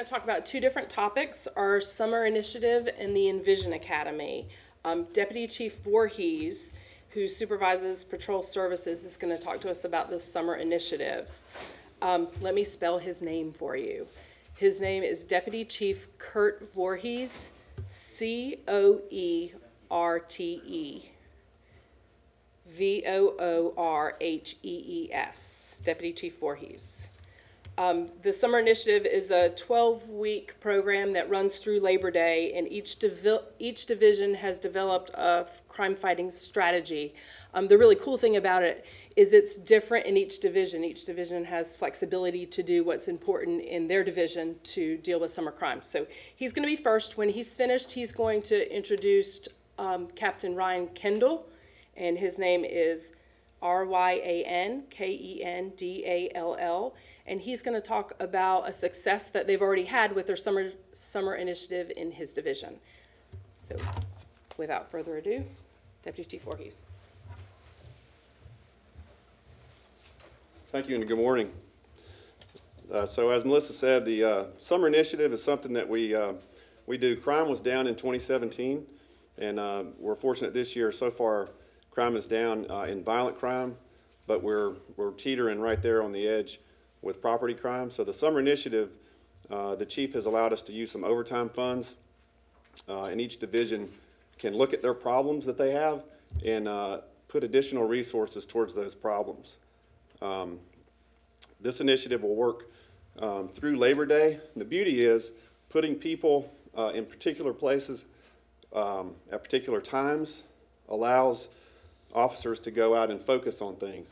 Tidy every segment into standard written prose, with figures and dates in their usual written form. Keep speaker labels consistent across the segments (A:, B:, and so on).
A: to talk about two different topics, our summer initiative and the Envision Academy. Deputy Chief Voorhees, who supervises patrol services, is going to talk to us about the summer initiatives. Let me spell his name for you. His name is Deputy Chief Kurt Voorhees, Coertee, Voorhees, Deputy Chief Voorhees. The summer initiative is a 12-week program that runs through Labor Day, and each division has developed a crime-fighting strategy. The really cool thing about it is it's different in each division. Each division has flexibility to do what's important in their division to deal with summer crime. So he's going to be first. When he's finished, he's going to introduce Captain Ryan Kendall, and his name is RyanKendall, and he's going to talk about a success that they've already had with their summer initiative in his division. So without further ado, Deputy Chief Voorhees.
B: Thank you and good morning. So as Melissa said, the summer initiative is something that we do. Crime was down in 2017, and we're fortunate this year so far crime is down in violent crime, but we're teetering right there on the edge with property crime. So the summer initiative, the chief has allowed us to use some overtime funds, and each division can look at their problems that they have and put additional resources towards those problems. This initiative will work through Labor Day. The beauty is putting people in particular places at particular times allows officers to go out and focus on things.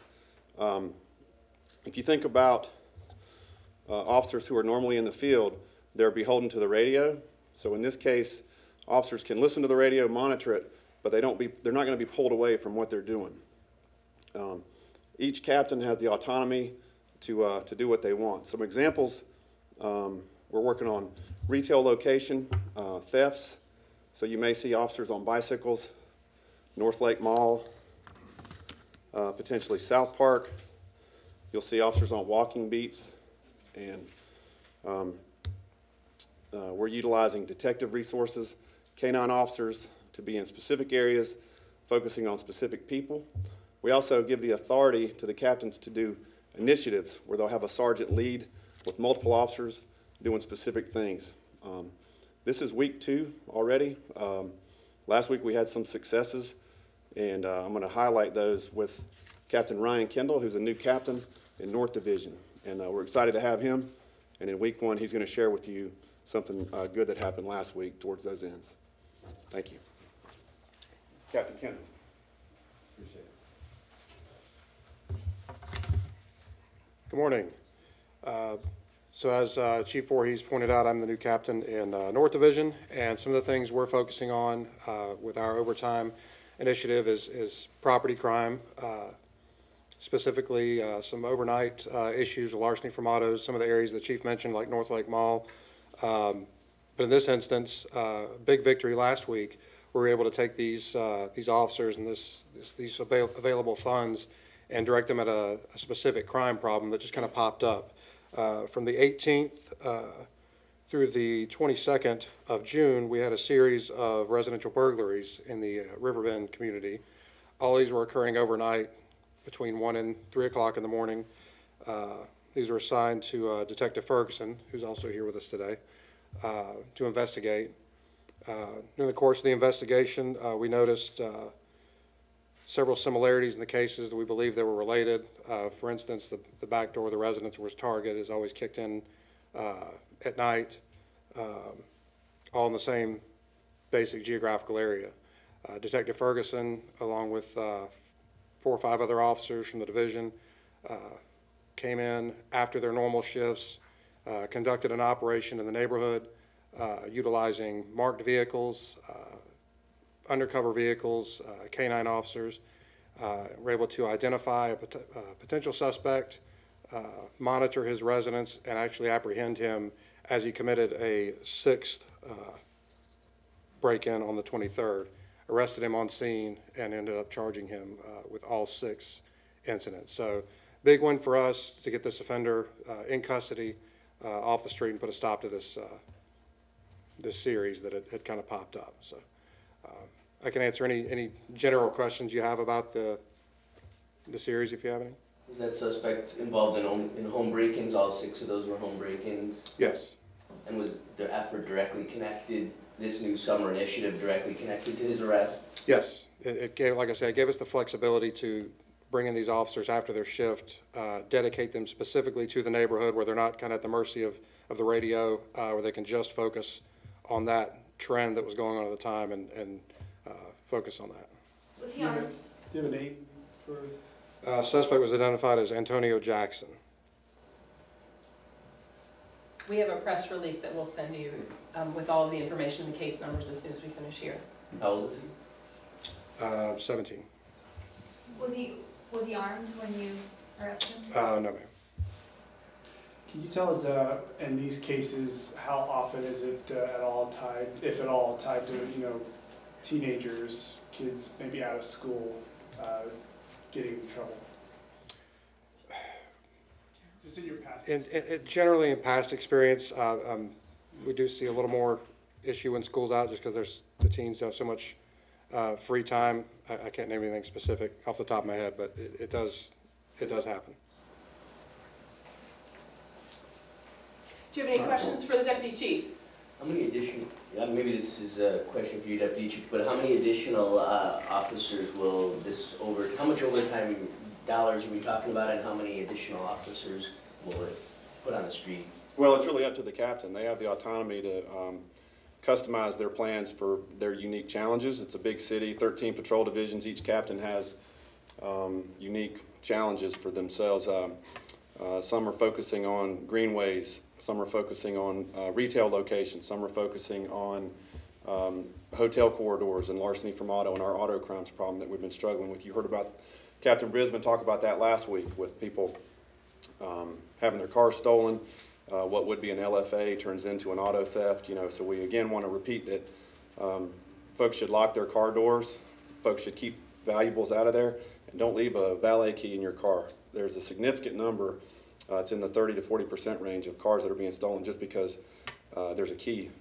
B: If you think about officers who are normally in the field, they're beholden to the radio. So in this case, officers can listen to the radio, monitor it, but they're not going to be pulled away from what they're doing. Each captain has the autonomy to do what they want. Some examples, we're working on retail location, thefts. So you may see officers on bicycles, North Lake Mall, potentially South Park. You'll see officers on walking beats, and we're utilizing detective resources, canine officers to be in specific areas, focusing on specific people. We also give the authority to the captains to do initiatives where they'll have a sergeant lead with multiple officers doing specific things. This is week 2 already. Last week we had some successes, and I'm going to highlight those with Captain Ryan Kendall, who's a new captain in North Division. And we're excited to have him. And in week 1, he's going to share with you something good that happened last week towards those ends. Thank you. Captain Kendall. Appreciate it.
C: Good morning. So as Chief Voorhees pointed out, I'm the new captain in North Division, and some of the things we're focusing on with our overtime initiative is property crime, specifically some overnight issues of larceny from autos, some of the areas the Chief mentioned like North Lake Mall. But in this instance, big victory last week, we were able to take these officers and these available funds and direct them at a specific crime problem that just kind of popped up. From the 18th through the 22nd of June, we had a series of residential burglaries in the Riverbend community. All these were occurring overnight between 1 and 3 o'clock in the morning. These were assigned to Detective Ferguson, who's also here with us today, to investigate. During the course of the investigation, we noticed several similarities in the cases that we believe they were related. For instance, the back door of the residence was target is always kicked in at night, all in the same basic geographical area. Detective Ferguson, along with 4 or 5 other officers from the division, came in after their normal shifts, conducted an operation in the neighborhood, utilizing marked vehicles, undercover vehicles, canine officers. Were able to identify a potential suspect, monitor his residence, and actually apprehend him as he committed a 6th break-in on the 23rd. Arrested him on scene and ended up charging him with all 6 incidents. So big win for us to get this offender in custody, off the street and put a stop to this this series that had kind of popped up. So I can answer any general questions you have about the series if you have any.
D: Was that suspect involved in home break-ins? All 6 of those were home break-ins?
C: Yes.
D: And was the effort directly connected, this new summer initiative directly connected to his arrest?
C: Yes. It gave, like I said, it gave us the flexibility to bring in these officers after their shift, dedicate them specifically to the neighborhood where they're not kind of at the mercy of the radio, where they can just focus on that trend that was going on at the time and focus on that.
E: Was he armed?
F: Do you have a name for?
C: Suspect was identified as Antonio Jackson.
A: We have a press release that we'll send you with all of the information and the case numbers as soon as we finish here.
D: How old is he?
C: 17.
E: Was he armed when you arrested him?
C: No, ma'am.
F: Can you tell us, in these cases, how often is it at all tied, if at all, tied to, you know, teenagers, kids maybe out of school, getting in trouble? Just in your past.
C: Generally, in past experience, we do see a little more issue when school's out, just because the teens have so much free time. I can't name anything specific off the top of my head, but it does happen.
A: Do you have any questions for the deputy chief?
D: How many additional, maybe this is a question for you, Deputy Chief, but how many additional officers will this how much overtime dollars are we talking about, and how many additional officers will it put on the streets?
B: Well, it's really up to the captain. They have the autonomy to customize their plans for their unique challenges. It's a big city, 13 patrol divisions. Each captain has unique challenges for themselves. Some are focusing on greenways, some are focusing on retail locations, some are focusing on hotel corridors and larceny from auto and our auto crimes problem that we've been struggling with. You heard about Captain Brisbane talk about that last week with people having their cars stolen. What would be an LFA turns into an auto theft, you know, so we again want to repeat that folks should lock their car doors, folks should keep valuables out of there, and don't leave a valet key in your car. There's a significant number, it's in the 30 to 40% range of cars that are being stolen just because there's a key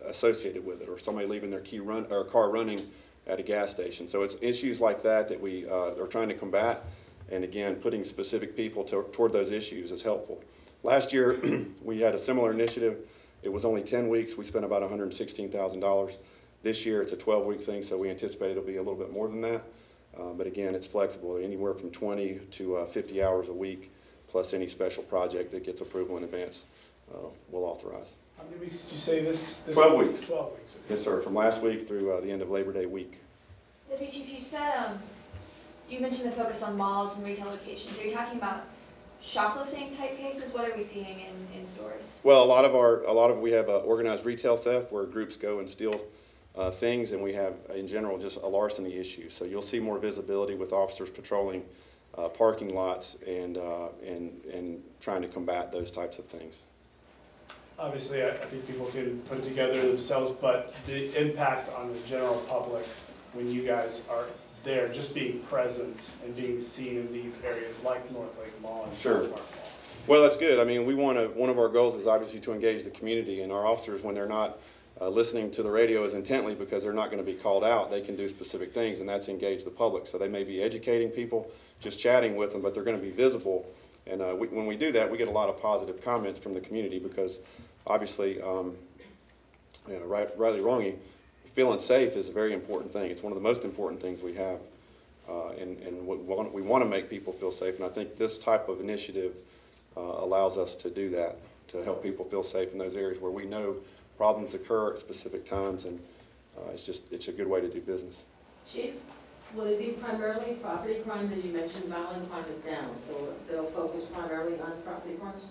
B: associated with it, or somebody leaving their car running at a gas station. So it's issues like that that we are trying to combat, and again, putting specific people toward those issues is helpful. Last year, we had a similar initiative. It was only 10 weeks. We spent about $116,000. This year, it's a 12-week thing, so we anticipate it'll be a little bit more than that. But again, it's flexible, anywhere from 20 to 50 hours a week, plus any special project that gets approval in advance, we'll authorize.
F: How many weeks did you say this
B: 12 weeks.
F: 12 weeks. Okay.
B: Yes, sir, from last week through the end of Labor Day week.
E: Deputy Chief, you said, you mentioned the focus on malls and retail locations. Are you talking about shoplifting type cases? What are we seeing in stores?
B: Well, we have organized retail theft where groups go and steal things, and we have in general just a larceny issue. So you'll see more visibility with officers patrolling parking lots and trying to combat those types of things.
F: Obviously, I think people can put it together themselves, but the impact on the general public when you guys are there, just being present and being seen in these areas like North Lake Mall and
B: Sure.
F: South Park Mall.
B: Well, that's good. I mean, one of our goals is obviously to engage the community, and our officers, when they're not listening to the radio as intently because they're not going to be called out, they can do specific things, and that's engage the public. So they may be educating people, just chatting with them, but they're going to be visible. And when we do that, we get a lot of positive comments from the community because obviously, rightly or wrongly, feeling safe is a very important thing. It's one of the most important things we have, and we want to make people feel safe. And I think this type of initiative allows us to do that, to help people feel safe in those areas where we know problems occur at specific times, and it's a good way to do business.
G: Chief, will it be primarily property crimes? As you mentioned, violent crime is down, so they'll focus primarily on property crimes?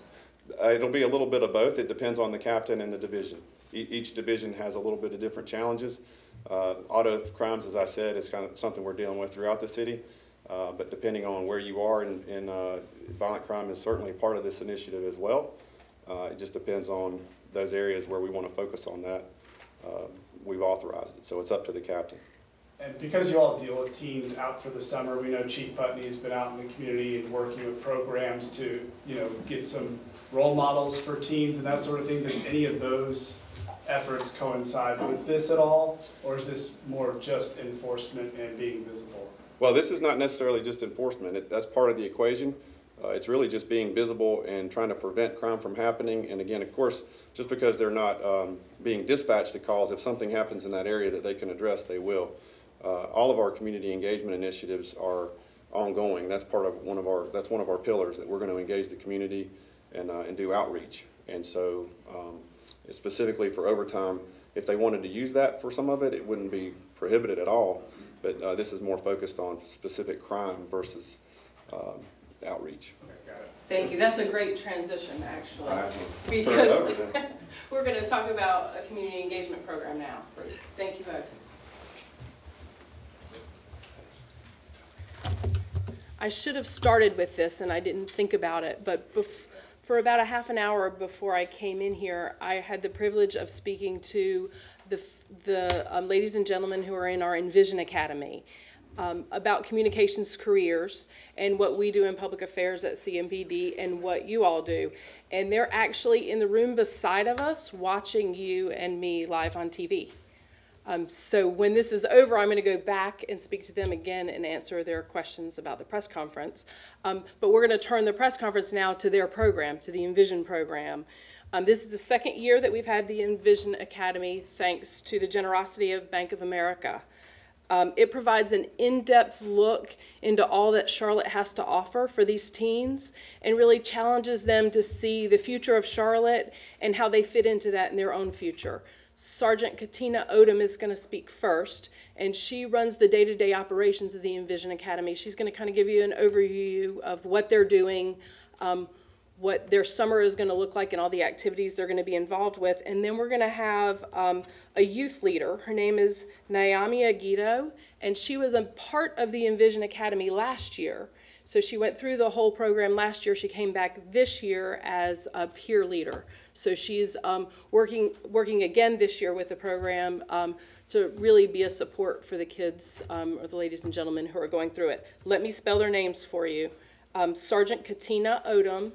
B: It'll be a little bit of both. It depends on the captain and the division. Each division has a little bit of different challenges. Auto crimes, as I said, is kind of something we're dealing with throughout the city. But depending on where you are in violent crime is certainly part of this initiative as well. It just depends on those areas where we want to focus on that. We've authorized it, so it's up to the captain.
F: And because you all deal with teens out for the summer, we know Chief Putney's been out in the community and working with programs to, get some role models for teens and that sort of thing. Does any of those efforts coincide with this at all? Or is this more just enforcement and being visible?
B: Well, this is not necessarily just enforcement. That's part of the equation. It's really just being visible and trying to prevent crime from happening. And again, of course, just because they're not being dispatched to calls, if something happens in that area that they can address, they will. All of our community engagement initiatives are ongoing. That's one of our pillars, that we're going to engage the community and do outreach. And so specifically for overtime, if they wanted to use that for some of it, it wouldn't be prohibited at all. But this is more focused on specific crime versus outreach.
A: Thank you. That's a great transition, actually,
B: Right.
A: because we're going to talk about a community engagement program now. Thank you both. I should have started with this, and I didn't think about it, but for about a half an hour before I came in here, I had the privilege of speaking to the ladies and gentlemen who are in our Envision Academy. About communications careers and what we do in public affairs at CMPD and what you all do. And they're actually in the room beside of us watching you and me live on TV. So when this is over, I'm going to go back and speak to them again and answer their questions about the press conference. But we're going to turn the press conference now to their program, to the Envision program. This is the second year that we've had the Envision Academy, thanks to the generosity of Bank of America. It provides an in-depth look into all that Charlotte has to offer for these teens and really challenges them to see the future of Charlotte and how they fit into that in their own future. Sergeant Katina Odom is going to speak first, and she runs the day-to-day operations of the Envision Academy. She's going to kind of give you an overview of what they're doing, what their summer is going to look like and all the activities they're going to be involved with. And then we're going to have a youth leader. Her name is Naomi Aguido, and she was a part of the Envision Academy last year. So she went through the whole program last year. She came back this year as a peer leader. So she's working again this year with the program to really be a support for the kids or the ladies and gentlemen who are going through it. Let me spell their names for you. Sergeant Katina Odom,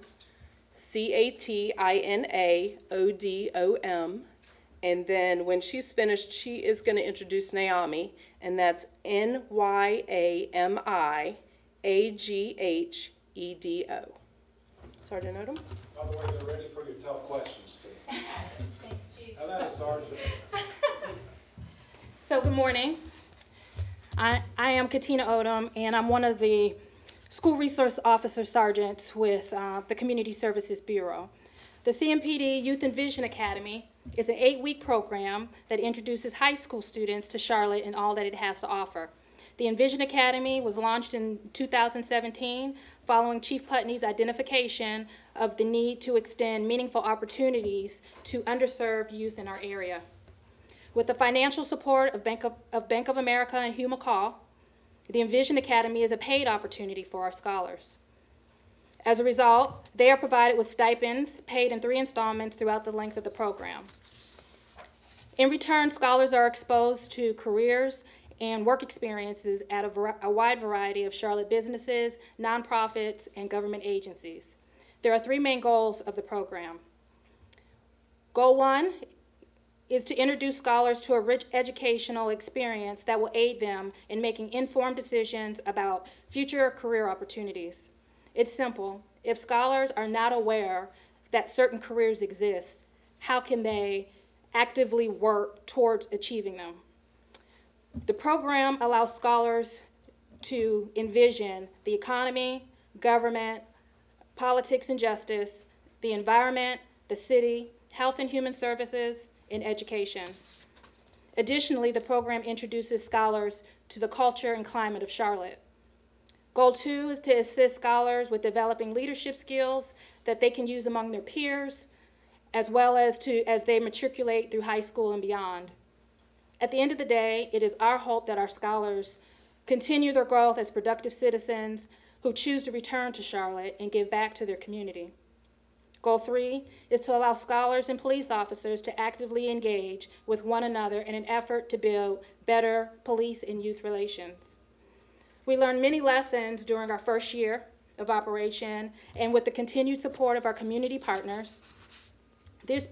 A: C-A-T-I-N-A-O-D-O-M. And then when she's finished, she is going to introduce Naomi, and that's N-Y-A-M-I-A-G-H-E-D-O. Sergeant Odom?
H: By the way, they're ready for your tough questions, too.
E: Thanks, Chief.
H: How about it, Sergeant?
I: So good morning. I am Katina Odom, and I'm one of the School Resource Officer Sergeants with the Community Services Bureau. The CMPD Youth Envision Academy is an 8-week program that introduces high school students to Charlotte and all that it has to offer. The Envision Academy was launched in 2017 following Chief Putney's identification of the need to extend meaningful opportunities to underserved youth in our area. With the financial support of Bank of America and Hugh McCall, the Envision Academy is a paid opportunity for our scholars. As a result, they are provided with stipends paid in 3 installments throughout the length of the program. In return, scholars are exposed to careers and work experiences at a wide variety of Charlotte businesses, nonprofits, and government agencies. There are 3 main goals of the program. Goal 1 is to introduce scholars to a rich educational experience that will aid them in making informed decisions about future career opportunities. It's simple. If scholars are not aware that certain careers exist, how can they actively work towards achieving them? The program allows scholars to envision the economy, government, politics and justice, the environment, the city, health and human services, and education. Additionally, the program introduces scholars to the culture and climate of Charlotte. Goal 2 is to assist scholars with developing leadership skills that they can use among their peers, as well as they matriculate through high school and beyond. At the end of the day, it is our hope that our scholars continue their growth as productive citizens who choose to return to Charlotte and give back to their community. Goal 3 is to allow scholars and police officers to actively engage with one another in an effort to build better police and youth relations. We learned many lessons during our first year of operation, and with the continued support of our community partners, this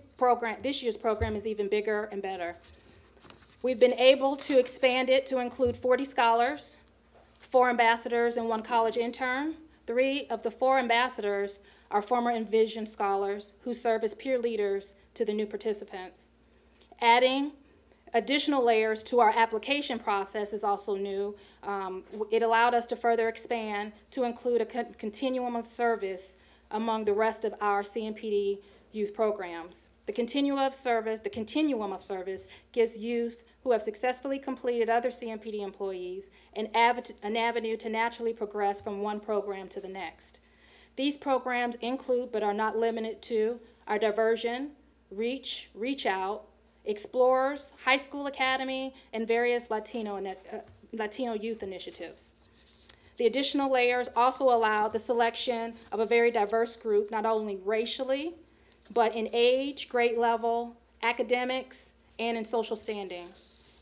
I: year's program is even bigger and better. We've been able to expand it to include 40 scholars, 4 ambassadors, and 1 college intern. 3 of the 4 ambassadors are former Envision scholars who serve as peer leaders to the new participants. Adding additional layers to our application process is also new. It allowed us to further expand to include a continuum of service among the rest of our CMPD youth programs. The continuum of service gives youth who have successfully completed other CMPD employees an avenue to naturally progress from one program to the next. These programs include, but are not limited to, our diversion, reach out, explorers, high school academy, and various Latino youth initiatives. The additional layers also allow the selection of a very diverse group, not only racially, but in age, grade level, academics, and in social standing.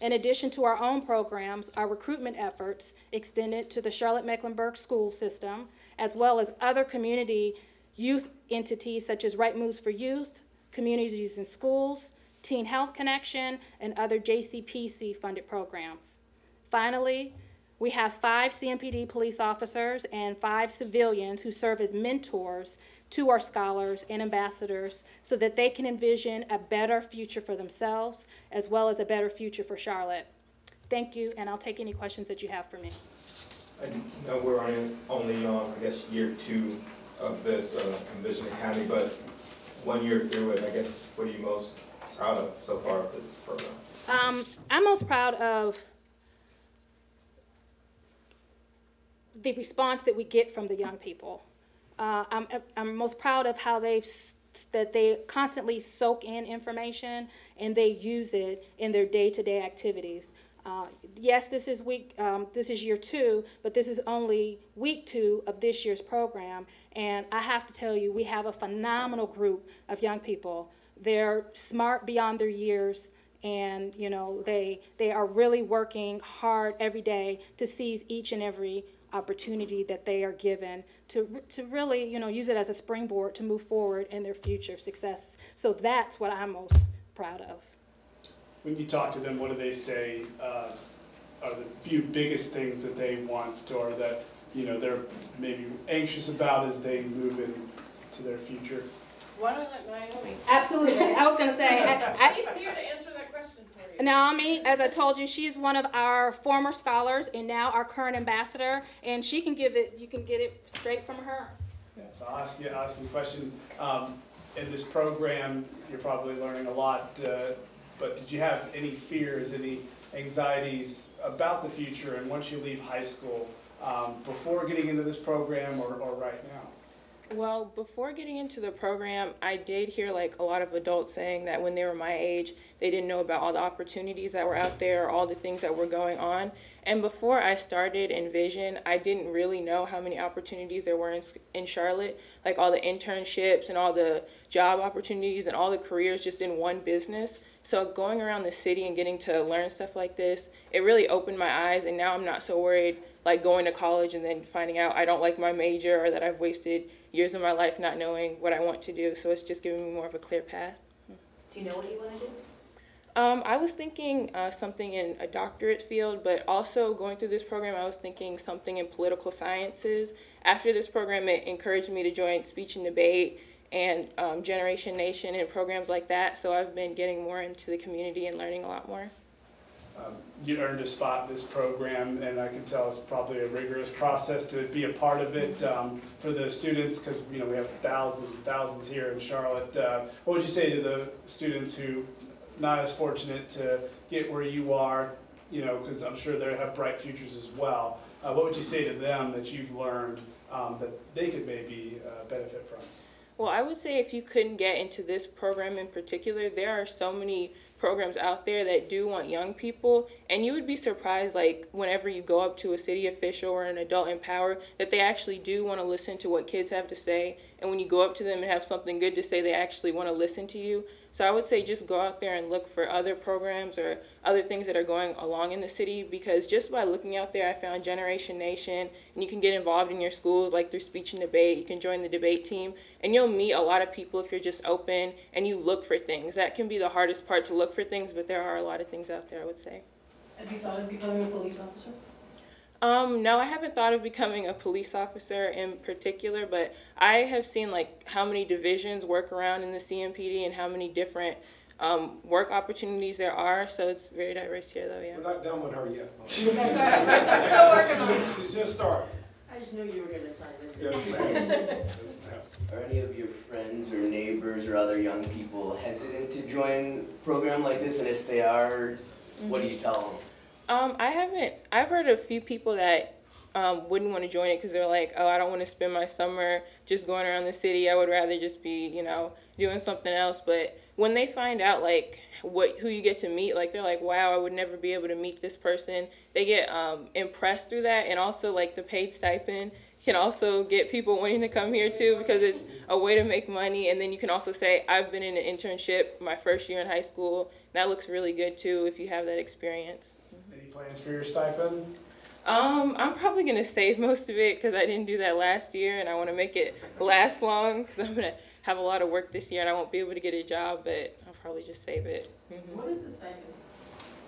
I: In addition to our own programs, our recruitment efforts extended to the Charlotte-Mecklenburg school system, as well as other community youth entities such as Right Moves for Youth, Communities in Schools, Teen Health Connection, and other JCPC-funded programs. Finally, we have 5 CMPD police officers and 5 civilians who serve as mentors to our scholars and ambassadors so that they can envision a better future for themselves as well as a better future for Charlotte. Thank you, and I'll take any questions that you have for me.
J: I know we're only on, I guess, year 2 of this Envision Academy, but 1 year through it, I guess, what are you most proud of so far of this program?
I: I'm most proud of the response that we get from the young people. I'm most proud of how that they constantly soak in information and they use it in their day-to-day activities. Yes, this is year 2, but this is only week 2 of this year's program, and I have to tell you, we have a phenomenal group of young people. They're smart beyond their years, and you know they are really working hard every day to seize each and every opportunity that they are given to really, you know, use it as a springboard to move forward in their future success. So that's what I'm most proud of.
F: When you talk to them, what do they say are the few biggest things that they want or that, you know, they're maybe anxious about as they move into their future?
A: Why don't I let Naomi?
I: Absolutely. I was going to say,
A: She's here to answer that question for you.
I: Naomi, as I told you, she's one of our former scholars and now our current ambassador, and she can give it, you can get it straight from her.
F: Yeah, so I'll ask you a question. In this program, you're probably learning a lot, but did you have any fears, any anxieties about the future and once you leave high school, before getting into this program or right now?
A: Well, before getting into the program, I did hear like a lot of adults saying that when they were my age, they didn't know about all the opportunities that were out there, all the things that were going on. And before I started Envision, I didn't really know how many opportunities there were in Charlotte, like all the internships and all the job opportunities and all the careers just in one business. So going around the city and getting to learn stuff like this, it really opened my eyes, and now I'm not so worried like going to college and then finding out I don't like my major or that I've wasted years of my life not knowing what I want to do. So it's just giving me more of a clear path.
G: Do you know what you want to do?
A: I was thinking something in a doctorate field, but also going through this program, I was thinking something in political sciences. After this program, it encouraged me to join speech and debate and Generation Nation and programs like that. So I've been getting more into the community and learning a lot more.
F: You earned a spot in this program, and I can tell it's probably a rigorous process to be a part of it for the students, because you know we have thousands and thousands here in Charlotte. What would you say to the students who not as fortunate to get where you are, you know, because I'm sure they have bright futures as well. What would you say to them that you've learned that they could maybe benefit from?
A: Well, I would say if you couldn't get into this program in particular, there are so many programs out there that do want young people, and you would be surprised, like, whenever you go up to a city official or an adult in power, that they actually do want to listen to what kids have to say, and when you go up to them and have something good to say, they actually want to listen to you. So I would say just go out there and look for other programs or other things that are going along in the city, because just by looking out there, I found Generation Nation, and you can get involved in your schools, like through speech and debate. You can join the debate team, and you'll meet a lot of people if you're just open and you look for things. That can be the hardest part, to look for things, but there are a lot of things out there, I would say.
G: Have you thought of becoming a police officer?
A: No, I haven't thought of becoming a police officer in particular, but I have seen like how many divisions work around in the CMPD and how many different work opportunities there are. So it's very diverse here, though. Yeah.
H: We're not done with her yet.
G: That's right, we're still working on it.
H: She's just starting.
G: I just knew you were gonna chime in.
H: Yes, ma'am. Yes, ma'am.
D: Are any of your friends or neighbors or other young people hesitant to join a program like this? And if they are, what do you tell them?
A: I've heard a few people that wouldn't want to join it because they're like, oh, I don't want to spend my summer just going around the city. I would rather just be, you know, doing something else. But when they find out like who you get to meet, like they're like, wow, I would never be able to meet this person. They get impressed through that, and also like the paid stipend can also get people wanting to come here too, because it's a way to make money. And then you can also say, I've been in an internship my first year in high school. That looks really good too if you have that experience.
F: Any plans for your stipend?
A: I'm probably going to save most of it because I didn't do that last year, and I want to make it last long because I'm going to have a lot of work this year and I won't be able to get a job, but I'll probably just save it.
G: What is the stipend?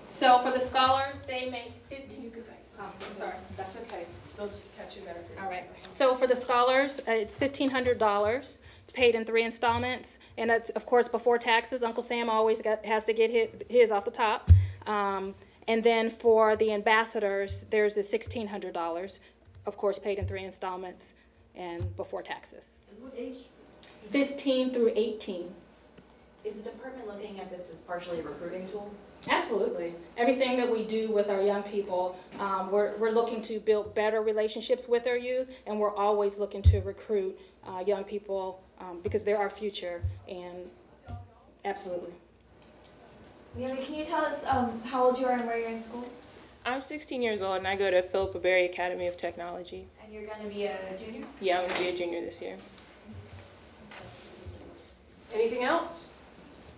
I: So for the scholars, they make 15. Oh, I'm sorry. That's okay.
K: They'll just catch you better.
I: All right. So for the scholars, it's $1,500. Paid in 3 installments, and that's of course before taxes. Uncle Sam always has to get his off the top. And then for the ambassadors, there's the $1,600, of course paid in 3 installments and before taxes.
G: And what age?
I: 15 through 18.
K: Is the department looking at this as partially a recruiting tool?
I: Absolutely. Everything that we do with our young people, we're looking to build better relationships with our youth, and we're always looking to recruit young people because they're our future, and absolutely.
E: Naomi, can you tell us how old you are and where you're in school?
A: I'm 16 years old and I go to Philippa Berry Academy of Technology.
E: And you're going to be a junior?
A: Yeah, I'm going to be a junior this year.
K: Anything else?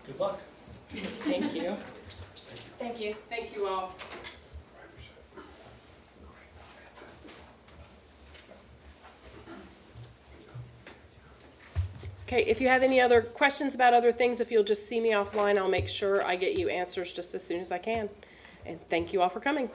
H: Good luck.
A: Thank you.
I: Thank you.
K: Thank you all. Okay, if you have any other questions about other things, if you'll just see me offline, I'll make sure I get you answers just as soon as I can. And thank you all for coming.